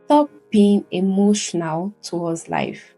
Stop being emotional towards life.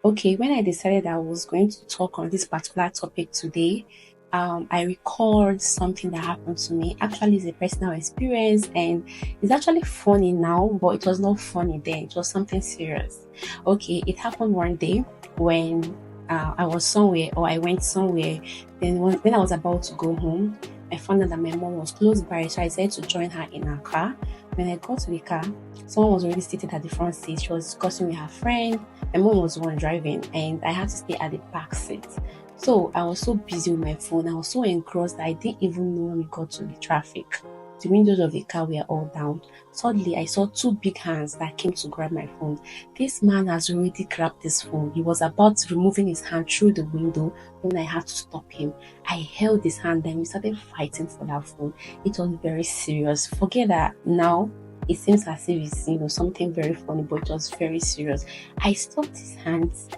Okay, when I decided I was going to talk on this particular topic today, I recalled something that happened to me. Actually, it's a personal experience and it's actually funny now, but it was not funny then. It was something serious. Okay, it happened one day when I was somewhere or I went somewhere. Then when I was about to go home, I found out that my mom was close by, so I decided to join her in her car. When I got to the car, someone was already seated at the front seat. She was discussing with her friend. My mom was the one driving, and I had to stay at the back seat. So I was so busy with my phone. I was so engrossed that I didn't even know when we got to the traffic. The windows of the car were all down. Suddenly, I saw two big hands that came to grab my phone. This man has already grabbed this phone. He was about removing his hand through the window when I had to stop him. I held his hand and we started fighting for that phone. It was very serious. Forget that now. It seems as if it's something very funny, but it was very serious. I stopped his hands,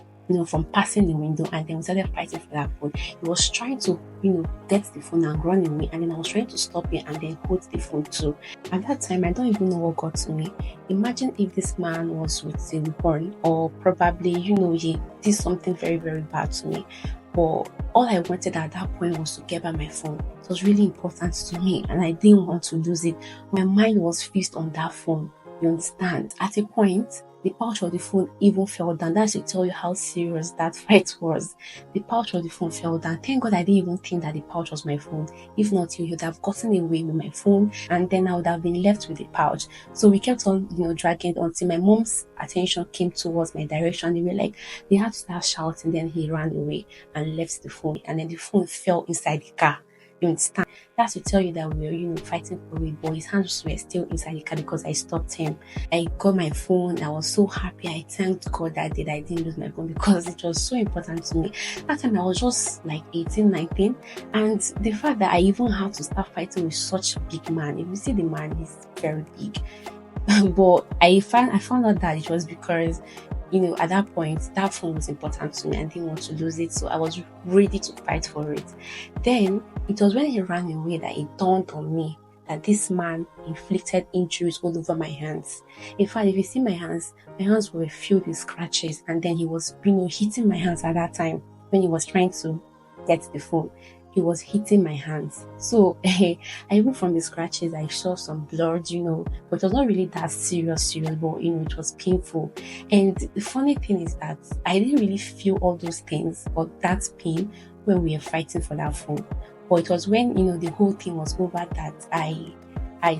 from passing the window, and then we started fighting for that phone. He was trying to, get the phone and run away, and then I was trying to stop him and then hold the phone too. At that time, I don't even know what got to me. Imagine if this man was with a weapon, or probably, he did something very, very bad to me. But all I wanted at that point was to get back my phone. It was really important to me, and I didn't want to lose it. My mind was fixed on that phone. You understand? At a point, the pouch of the phone even fell down. That should tell you how serious that fight was. The pouch of the phone fell down. Thank God I didn't even think that the pouch was my phone. If not, he would have gotten away with my phone, and then I would have been left with the pouch. So we kept on, dragging until my mom's attention came towards my direction. They had to start shouting. Then he ran away and left the phone, and then the phone fell inside the car. You understand? That's to tell you that we were, fighting for it, but his hands were still inside the car because I stopped him. I got my phone. I was so happy. I thanked God that day that I didn't lose my phone because it was so important to me. That time I was just like 18, 19, and the fact that I even had to start fighting with such a big man. If you see the man, he's very big. But I found out that it was because at that point, that phone was important to me. I didn't want to lose it, so I was ready to fight for it. Then it was when he ran away that it dawned on me that this man inflicted injuries all over my hands. In fact, if you see my hands were filled with scratches, and then he was, hitting my hands at that time when he was trying to get the phone. He was hitting my hands. So I even from the scratches I saw some blood, but it was not really that serious, but it was painful. And the funny thing is that I didn't really feel all those things or that pain when we were fighting for that phone. But it was when the whole thing was over that I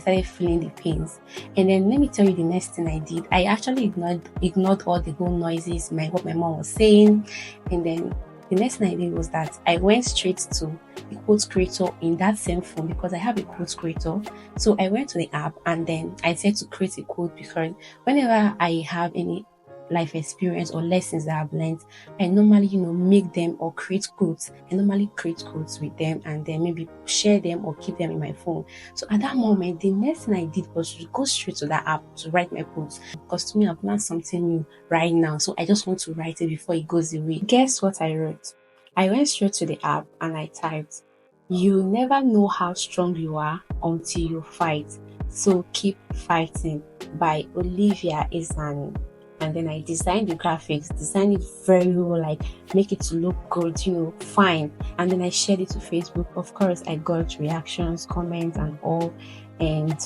started feeling the pains. And then let me tell you the next thing I did. I actually ignored all the whole noises, what my mom was saying, and then the next thing I did was that I went straight to the quote creator in that same phone because I have a quote creator. So I went to the app and then I said to create a quote because whenever I have any life experience or lessons that I've learned, I normally, make them or create quotes. I normally create quotes with them and then maybe share them or keep them in my phone. So at that moment, the next thing I did was to go straight to that app to write my quotes because to me, I've learned something new right now. So I just want to write it before it goes away. Guess what I wrote? I went straight to the app and I typed, "You never know how strong you are until you fight. So keep fighting," by Olivia Isani. And then I designed the graphics, designed it very well, like make it to look good, fine. And then I shared it to Facebook. Of course, I got reactions, comments, and all. And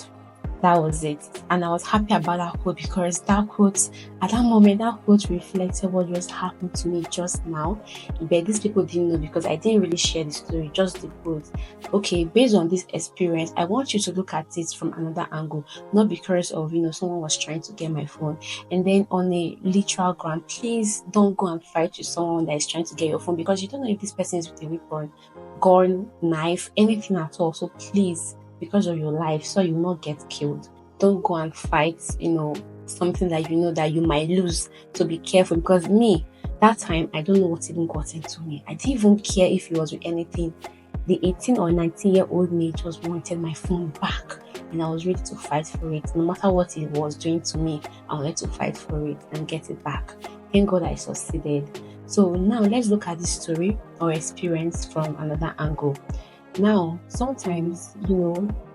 that was it. And I was happy about that quote because that quote, at that moment, that quote reflected what just happened to me just now. But these people didn't know because I didn't really share the story, just the quote. Okay, based on this experience, I want you to look at it from another angle, not because of, someone was trying to get my phone. And then on a literal ground, please don't go and fight with someone that is trying to get your phone because you don't know if this person is with a weapon, gun, knife, anything at all. So please, because of your life, so you will not get killed, don't go and fight something that that you might lose. So be careful because me, that time, I don't know what even got into me. I didn't even care if it was with anything. The 18 or 19-year-old me just wanted my phone back and I was ready to fight for it. No matter what it was doing to me, I wanted to fight for it and get it back. Thank God I succeeded. So now let's look at this story or experience from another angle. Now, sometimes,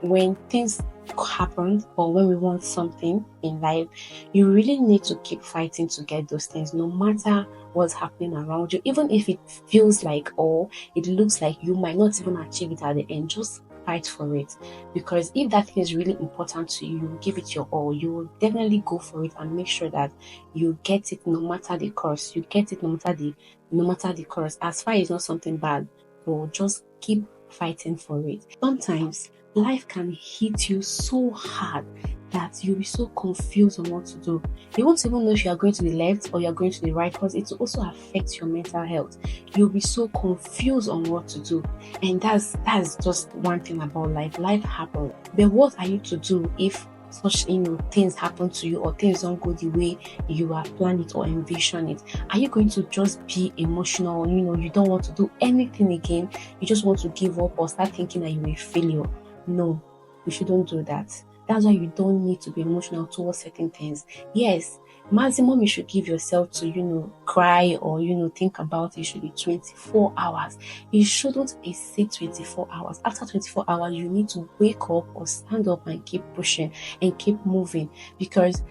when things happen or when we want something in life, you really need to keep fighting to get those things, no matter what's happening around you. Even if it feels like, or it looks like you might not even achieve it at the end, just fight for it. Because if that thing is really important to you, you give it your all. You will definitely go for it and make sure that you get it no matter the cost. You get it no matter the cost. As far as it's not something bad, but just keep fighting for it. Sometimes life can hit you so hard that you'll be so confused on what to do. You won't even know if you are going to the left or you're going to the right, because it will also affect your mental health. You'll be so confused on what to do. And that's just one thing about life. Life happens. But what are you to do if such things happen to you, or things don't go the way you have planned it or envision it? Are you going to just be emotional? You don't want to do anything again, you just want to give up or start thinking that you're a failure? No, you shouldn't do that. That's why you don't need to be emotional towards certain things. Yes, maximum you should give yourself to cry or think about it should be 24 hours. You shouldn't exceed 24 hours. After 24 hours, you need to wake up or stand up and keep pushing and keep moving. Because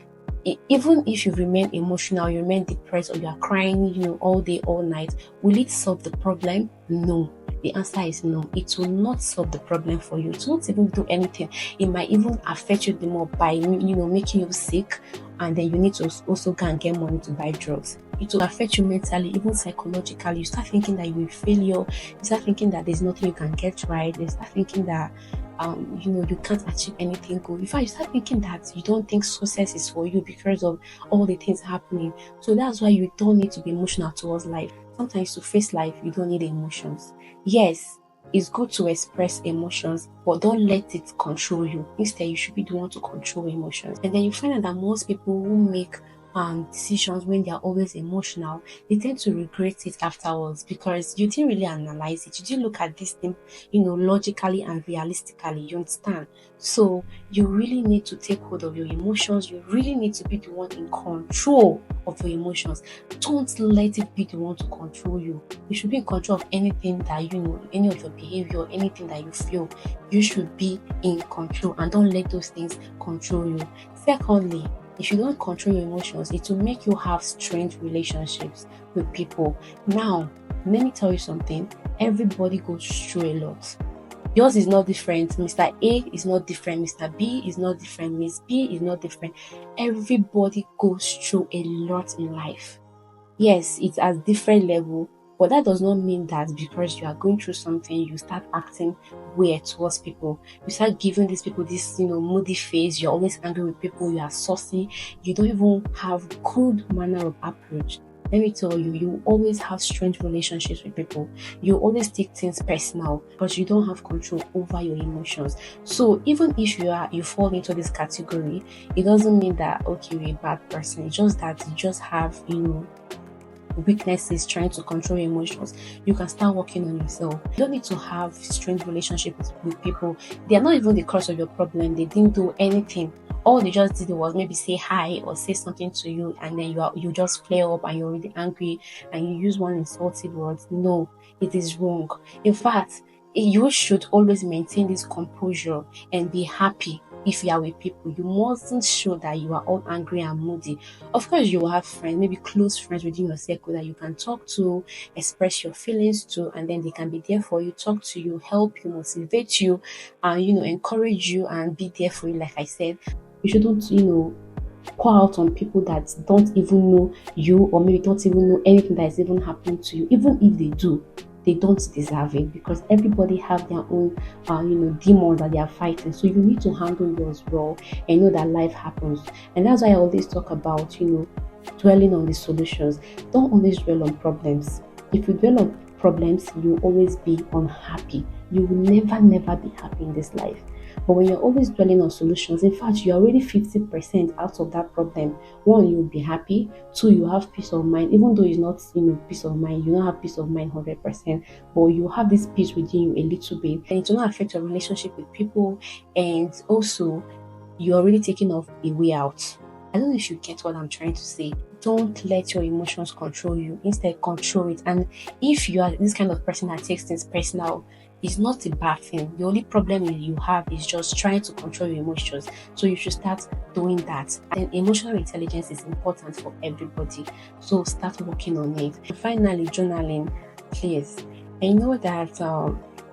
even if you remain emotional, you remain depressed, or you are crying, all day, all night, will it solve the problem? No. The answer is no. It will not solve the problem for you. It won't even do anything. It might even affect you the more by making you sick, and then you need to also go and get money to buy drugs. It will affect you mentally, even psychologically. You start thinking that you're a failure. You start thinking that there's nothing you can get right. You start thinking that you can't achieve anything good. In fact, you start thinking that you don't think success is for you because of all the things happening. So that's why you don't need to be emotional towards life. Sometimes to face life, you don't need emotions. Yes, it's good to express emotions, but don't let it control you. Instead, you should be the one to control emotions. And then you find out that most people who make decisions when they are always emotional, they tend to regret it afterwards, because you didn't really analyze it. You didn't look at this thing, logically and realistically. You understand? So you really need to take hold of your emotions. You really need to be the one in control of your emotions. Don't let it be the one to control you. You should be in control of anything that any of your behavior, anything that you feel. You should be in control, and don't let those things control you. Secondly, if you don't control your emotions, it will make you have strange relationships with people. Now, let me tell you something. Everybody goes through a lot. Yours is not different. Mr. A is not different. Mr. B is not different. Miss B is not different. Everybody goes through a lot in life. Yes, it's at different level, but that does not mean that because you are going through something, you start acting weird towards people. You start giving these people this, moody face. You're always angry with people. You are saucy. You don't even have good manner of approach. Let me tell you, you always have strange relationships with people. You always take things personal because you don't have control over your emotions. So even if you fall into this category, it doesn't mean that okay, you're a bad person. It's just that you just have, weaknesses trying to control your emotions. You can start working on yourself. You don't need to have strange relationships with people. They are not even the cause of your problem. They didn't do anything. All they just did was maybe say hi or say something to you, and then you just flare up and you're really angry and you use one insulting word. No, it is wrong. In fact, you should always maintain this composure and be happy. If you are with people, you mustn't show that you are all angry and moody. Of course, you will have friends, maybe close friends within your circle that you can talk to, express your feelings to, and then they can be there for you, talk to you, help you, motivate you, and encourage you and be there for you. Like I said, you shouldn't, pour out on people that don't even know you, or maybe don't even know anything that is even happening to you. Even if they do, they don't deserve it, because everybody have their own demons that they are fighting. So you need to handle yours well and know that life happens. And that's why I always talk about dwelling on the solutions. Don't always dwell on problems. If you dwell on problems, you always be unhappy. You will never be happy in this life. But when you're always dwelling on solutions, in fact, you're already 50% out of that problem. One, you'll be happy. Two, you have peace of mind. Even though it's not peace of mind, you don't have peace of mind 100%, but you have this peace within you a little bit. And it will not affect your relationship with people. And also, you're already taking off a way out. I don't know if you get what I'm trying to say. Don't let your emotions control you. Instead, control it. And if you are this kind of person that takes things personal, It's not a bad thing. The only problem you have is just trying to control your emotions. So you should start doing that. And emotional intelligence is important for everybody. So start working on it. And finally, journaling, please. I know that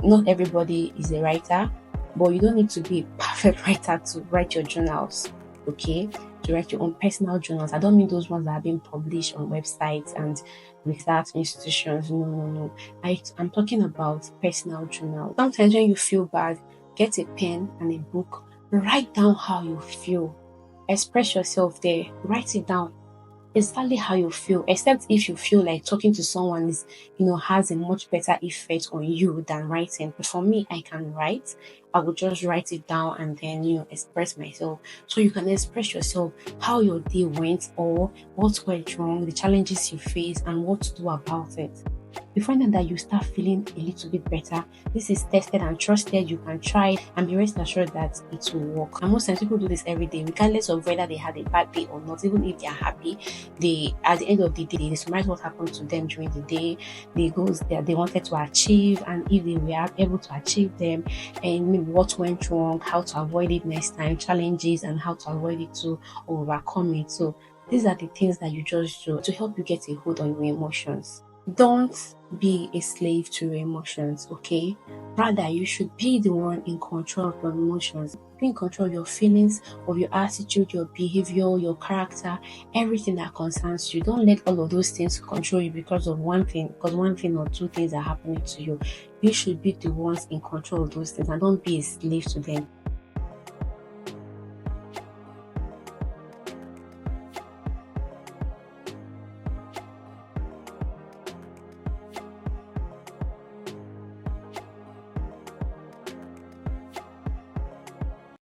not everybody is a writer, but you don't need to be a perfect writer to write your journals. Okay, to write your own personal journals. I don't mean those ones that are being published on websites and research institutions. No, no, no. I'm talking about personal journal. Sometimes when you feel bad, get a pen and a book, write down how you feel, express yourself there, write it down exactly how you feel, except if you feel like talking to someone is, has a much better effect on you than writing. But for me, I can write. I would just write it down and then, express myself. So you can express yourself how your day went or what went wrong, the challenges you face, and what to do about it. You find out that you start feeling a little bit better. This is tested and trusted. You can try it and be rest assured that it will work. And most times people do this every day, regardless of whether they had a bad day or not. Even if they are happy, they at the end of the day they summarize what happened to them during the day, the goals that they wanted to achieve, and if they were able to achieve them, and maybe what went wrong, how to avoid it next time, challenges, and how to avoid it to overcome it. So these are the things that you just do to help you get a hold on your emotions. Don't be a slave to your emotions, okay? Rather, you should be the one in control of your emotions. Be in control of your feelings, of your attitude, your behavior, your character, everything that concerns you. Don't let all of those things control you because one thing or two things are happening to you. You should be the ones in control of those things and don't be a slave to them.